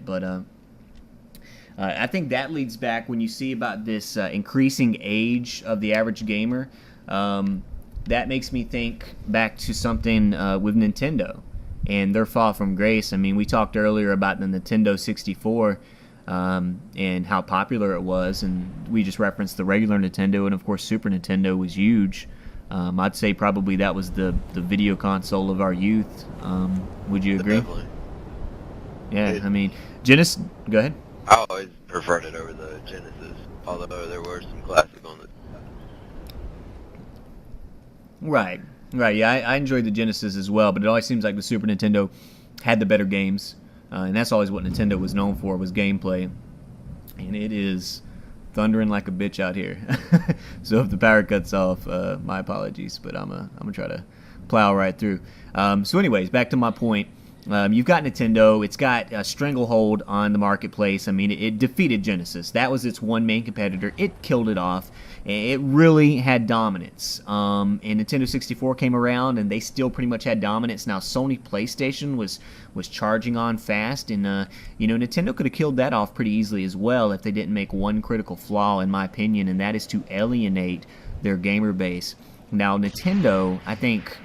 But I think that leads back when you see about this increasing age of the average gamer. That makes me think back to something with Nintendo and their fall from grace. I mean, we talked earlier about the Nintendo 64 and how popular it was, and we just referenced the regular Nintendo, and of course Super Nintendo was huge. I'd say probably that was the video console of our youth. Would you agree? Definitely. Yeah, I mean, Genesis, go ahead. I always preferred it over the Genesis, although there were some classic on it. Right, yeah, I enjoyed the Genesis as well, but it always seems like the Super Nintendo had the better games, and that's always what Nintendo was known for, was gameplay. And it is thundering like a bitch out here. So if the power cuts off, my apologies, but I'm gonna try to plow right through. So anyways, back to my point. You've got Nintendo. It's got a stranglehold on the marketplace. I mean, it defeated Genesis. That was its one main competitor. It killed it off. It really had dominance. And Nintendo 64 came around, and they still pretty much had dominance. Now, Sony PlayStation was charging on fast, and Nintendo could have killed that off pretty easily as well if they didn't make one critical flaw, in my opinion, and that is to alienate their gamer base. Now, Nintendo, I think,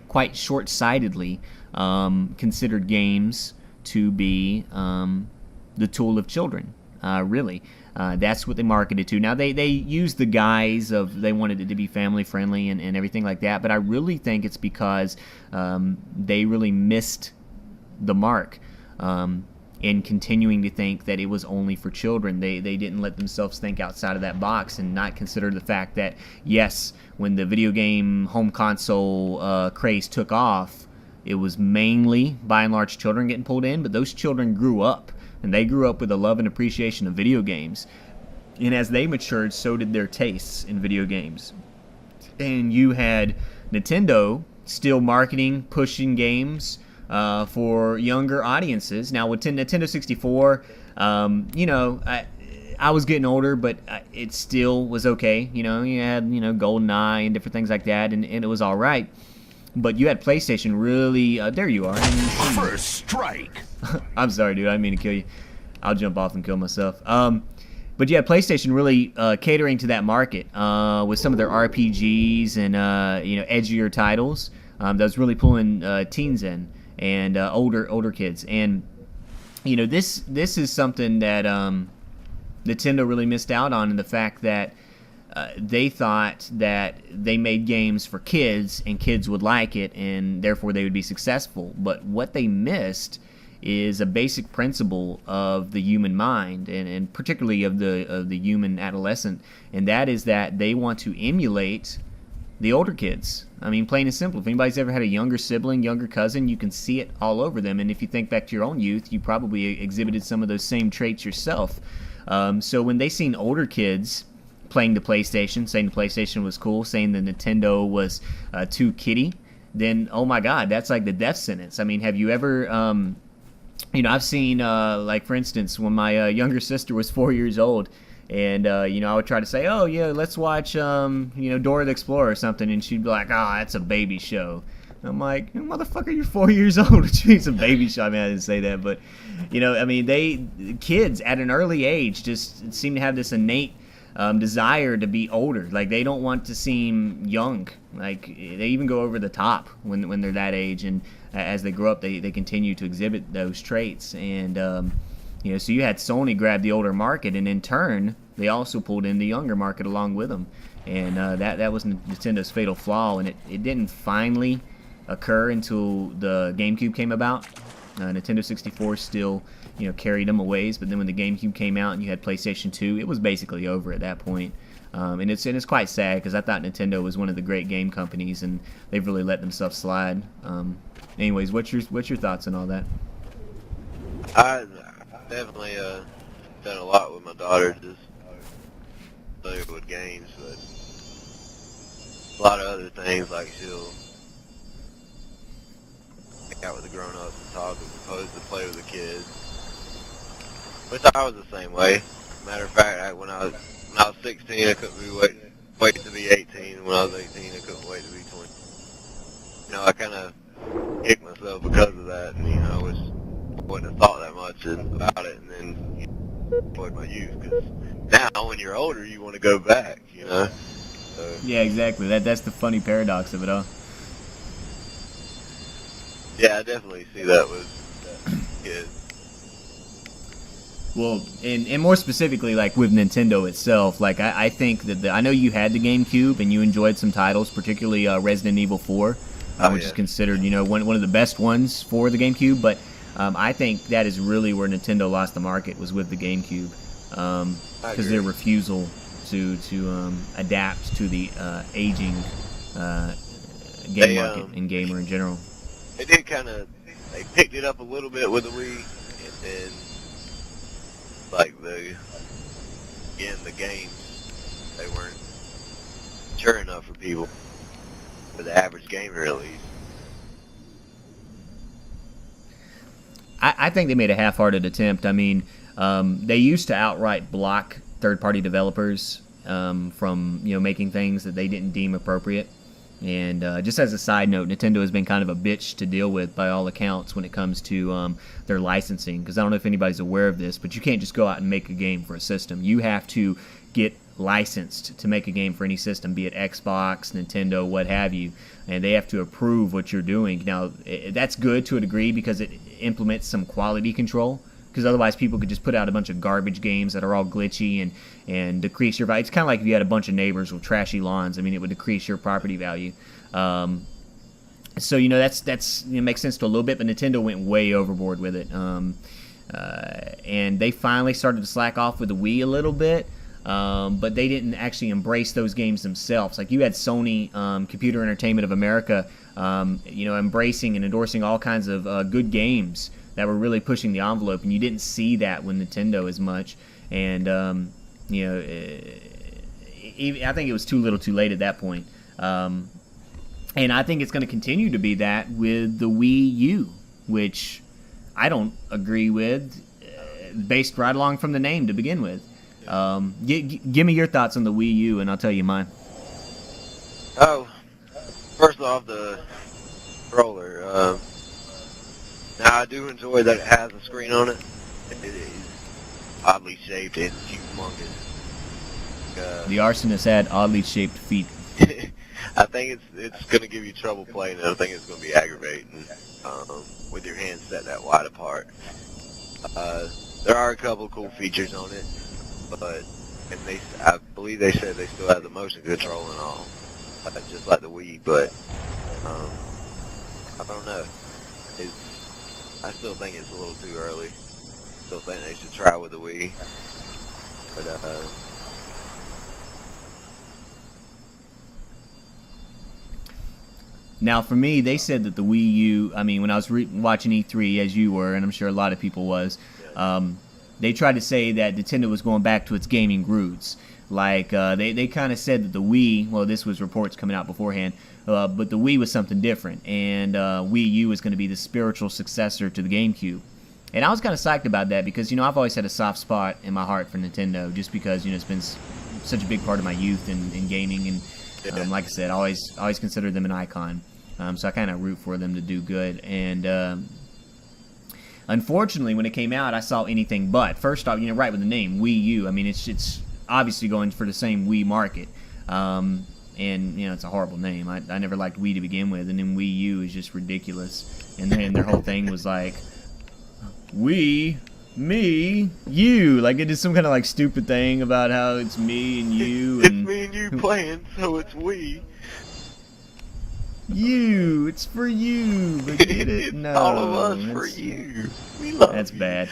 quite short-sightedly, considered games to be the tool of children, really. That's what they marketed to. Now, they used the guise of they wanted it to be family-friendly and everything like that, but I really think it's because they really missed the mark in continuing to think that it was only for children. They didn't let themselves think outside of that box and not consider the fact that, yes, when the video game home console craze took off, it was mainly, by and large, children getting pulled in, but those children grew up, and they grew up with a love and appreciation of video games. And as they matured, so did their tastes in video games. And you had Nintendo still marketing, pushing games for younger audiences. Now, with Nintendo 64, I was getting older, but it still was okay. You had, GoldenEye and different things like that, and it was all right. But you had PlayStation really... there you are. First strike. I'm sorry, dude. I didn't mean to kill you. I'll jump off and kill myself. But you had PlayStation really catering to that market with some of their RPGs and edgier titles. That was really pulling teens in and older kids. And this is something that Nintendo really missed out on, in the fact that they thought that they made games for kids and kids would like it, and therefore they would be successful. But what they missed is a basic principle of the human mind, and particularly of the human adolescent, and that is that they want to emulate the older kids. I mean, plain and simple. If anybody's ever had a younger sibling, younger cousin, you can see it all over them. And if you think back to your own youth, you probably exhibited some of those same traits yourself. So when they seen older kids playing the PlayStation, saying the PlayStation was cool, saying the Nintendo was too kiddie, then, oh my God, that's like the death sentence. I mean, have you ever, I've seen, like, for instance, when my younger sister was 4 years old, and, I would try to say, oh, yeah, let's watch, Dora the Explorer or something, and she'd be like, that's a baby show. And I'm like, motherfucker, you're 4 years old. What you mean it's a baby show? I mean, I didn't say that, but, kids at an early age just seem to have this innate desire to be older. Like, they don't want to seem young. Like, they even go over the top when they're that age, and as they grow up, they continue to exhibit those traits. And so you had Sony grab the older market, and in turn, they also pulled in the younger market along with them. And that was Nintendo's fatal flaw, and it didn't finally occur until the GameCube came about. Nintendo 64 still carried them a ways, but then when the GameCube came out and you had PlayStation 2, it was basically over at that point. And it's quite sad, because I thought Nintendo was one of the great game companies, and they've really let themselves slide. Anyways, what's your thoughts on all that? I definitely done a lot with my daughter, just play with games, but a lot of other things, like she'll hang out with the grown-ups and talk as opposed to play with the kids. Which I was the same way. Matter of fact, when I was 16, I couldn't wait to be 18. When I was 18, I couldn't wait to be 20. I kind of kicked myself because of that, and I was wouldn't have thought that much about it, and then enjoyed my youth. Because now, when you're older, you want to go back, you know. So, Yeah, exactly. That's the funny paradox of it all. yeah, I definitely see that with kids. Well, and more specifically, like with Nintendo itself, like I think that I know you had the GameCube and you enjoyed some titles, particularly Resident Evil 4, which is considered, you know, one of the best ones for the GameCube. But I think that is really where Nintendo lost the market, was with the GameCube, because their refusal to adapt to the aging game market and gamer in general. They did they picked it up a little bit with the Wii, and then like the games, they weren't mature enough for people, for the average gamer at least. I think they made a half-hearted attempt. I mean, they used to outright block third-party developers from making things that they didn't deem appropriate. And just as a side note, Nintendo has been kind of a bitch to deal with by all accounts when it comes to their licensing. Because I don't know if anybody's aware of this, but you can't just go out and make a game for a system. You have to get licensed to make a game for any system, be it Xbox, Nintendo, what have you. And they have to approve what you're doing. Now, that's good to a degree because it implements some quality control. Because otherwise people could just put out a bunch of garbage games that are all glitchy and decrease your value. It's kind of like if you had a bunch of neighbors with trashy lawns. I mean, it would decrease your property value. So that's makes sense to a little bit, but Nintendo went way overboard with it. And they finally started to slack off with the Wii a little bit, but they didn't actually embrace those games themselves. Like you had Sony, Computer Entertainment of America, embracing and endorsing all kinds of good games that were really pushing the envelope, and you didn't see that with Nintendo as much. And I think it was too little, too late at that point. And I think it's going to continue to be that with the Wii U, which I don't agree with, based right along from the name to begin with. Give me your thoughts on the Wii U, and I'll tell you mine. Oh, first off, the controller. Now, I do enjoy that it has a screen on it. It is oddly shaped and humongous. The arsonist had oddly shaped feet. I think it's going to give you trouble playing it. I think it's going to be aggravating with your hands set that wide apart. There are a couple cool features on it, I believe they said they still have the motion control and all, just like the Wii. But I don't know. I still think it's a little too early. Still think they should try with the Wii. But now, for me, they said that the Wii U, I mean, when I was watching E3, as you were, and I'm sure a lot of people was, they tried to say that Nintendo was going back to its gaming roots. Like, they kind of said that the Wii, well, this was reports coming out beforehand, but the Wii was something different, and Wii U was going to be the spiritual successor to the GameCube. And I was kind of psyched about that because, I've always had a soft spot in my heart for Nintendo just because, it's been such a big part of my youth in gaming. And like I said, I always considered them an icon. So I kind of root for them to do good. And unfortunately, when it came out, I saw anything but. First off, right with the name, Wii U. I mean, it's obviously going for the same Wii market. And, it's a horrible name. I never liked Wii to begin with, and then Wii U is just ridiculous. And then their whole thing was like, we, me, you. Like, it is some kind of, like, stupid thing about how it's me and you. It's me and you playing, so it's we. You, it's for you, but get it? No. All of us for you. We love That's you. bad.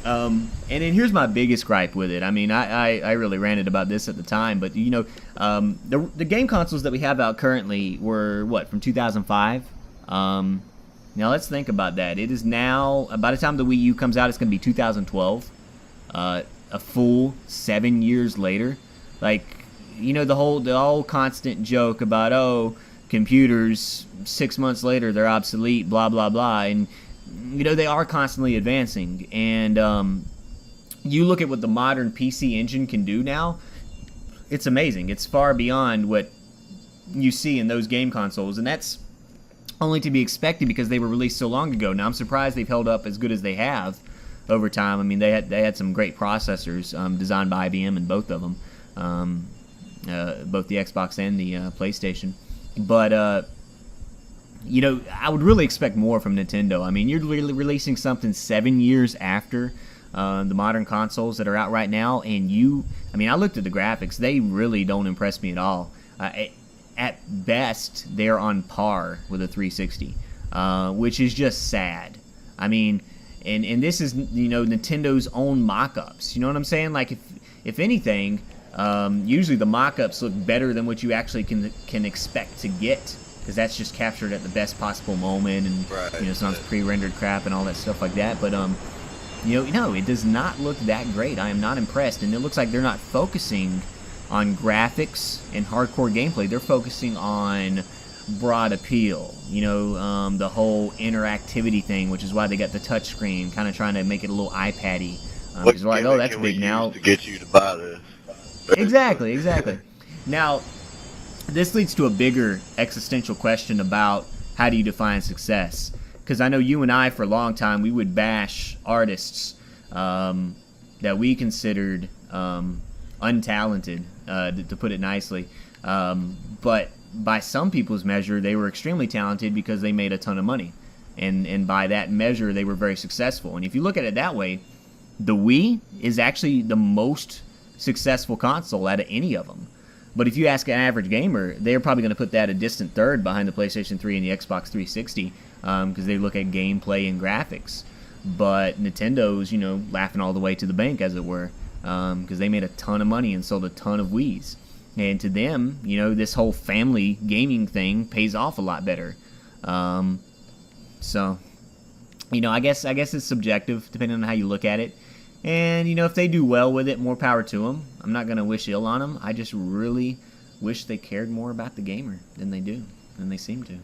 And then here's my biggest gripe with it. I mean, I really ranted about this at the time, but the game consoles that we have out currently were from 2005. Now let's think about that. It is now, by the time the Wii U comes out, it's going to be 2012. A full 7 years later. Like, the whole constant joke about computers 6 months later they're obsolete, blah blah blah, and they are constantly advancing, and you look at what the modern PC engine can do now. It's amazing. It's far beyond what you see in those game consoles, and that's only to be expected because they were released so long ago. Now I'm surprised they've held up as good as they have over time. I mean, they had some great processors designed by IBM in both of them, both the Xbox and the PlayStation. But you know, I would really expect more from Nintendo. I mean, you're releasing something 7 years after the modern consoles that are out right now, and I mean, I looked at the graphics. They really don't impress me at all. At best, they're on par with a 360, which is just sad. I mean, and this is, you know, Nintendo's own mock-ups. You know what I'm saying? Like, if anything, usually the mock-ups look better than what you actually can expect to get, because that's just captured at the best possible moment, and you know, sometimes pre-rendered crap and all that stuff like that. But you know, no, it does not look that great. I am not impressed, and it looks like they're not focusing on graphics and hardcore gameplay. They're focusing on broad appeal, you know, the whole interactivity thing, which is why they got the touchscreen, kind of trying to make it a little iPad-y. Because like, oh, that's big now. To get you to buy this. Exactly. Now, this leads to a bigger existential question about how do you define success? Because I know you and I, for a long time, we would bash artists that we considered untalented, to put it nicely. But by some people's measure, they were extremely talented because they made a ton of money. And by that measure, they were very successful. And if you look at it that way, the Wii is actually the most successful console out of any of them. But if you ask an average gamer, they're probably going to put that a distant third behind the PlayStation 3 and the Xbox 360 because they look at gameplay and graphics. But Nintendo's, you know, laughing all the way to the bank, as it were, because they made a ton of money and sold a ton of Wiis. And to them, you know, this whole family gaming thing pays off a lot better. So, you know, I guess it's subjective depending on how you look at it. And, you know, if they do well with it, more power to them. I'm not going to wish ill on them. I just really wish they cared more about the gamer than they do, than they seem to.